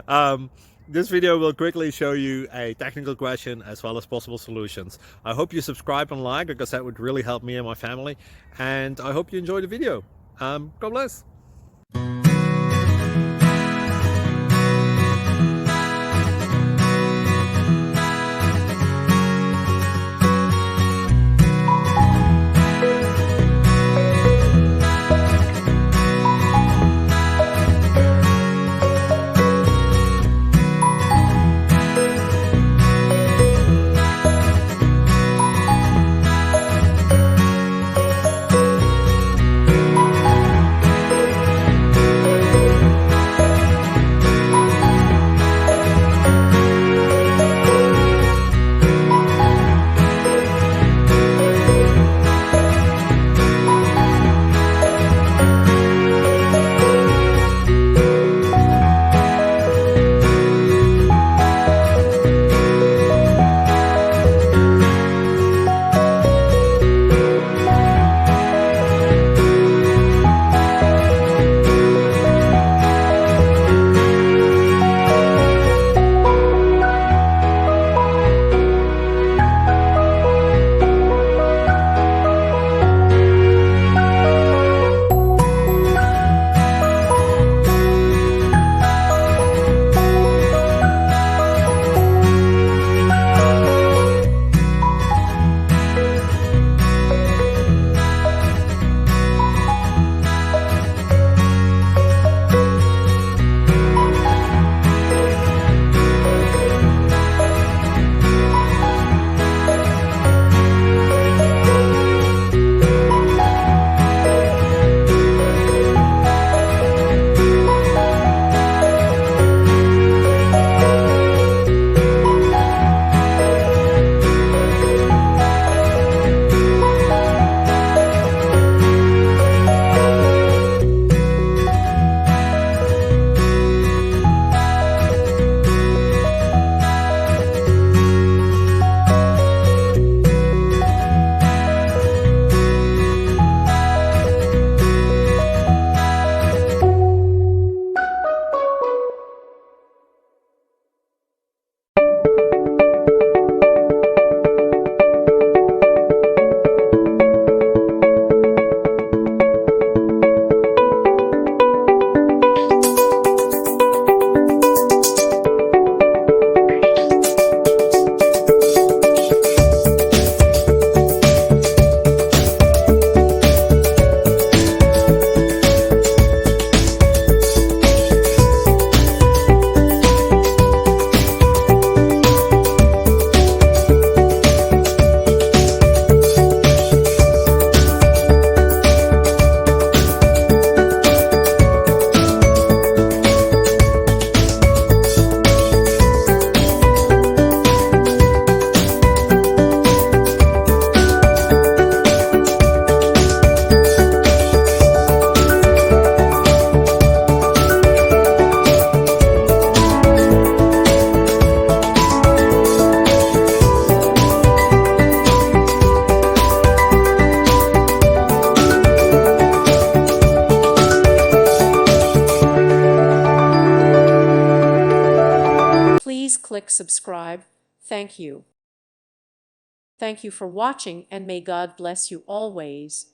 um, this video will quickly show you a technical question as well as possible solutions. I hope you subscribe and like, because that would really help me and my family. And I hope you enjoy the video. God bless. Please click subscribe. Thank you. Thank you for watching, and may God bless you always.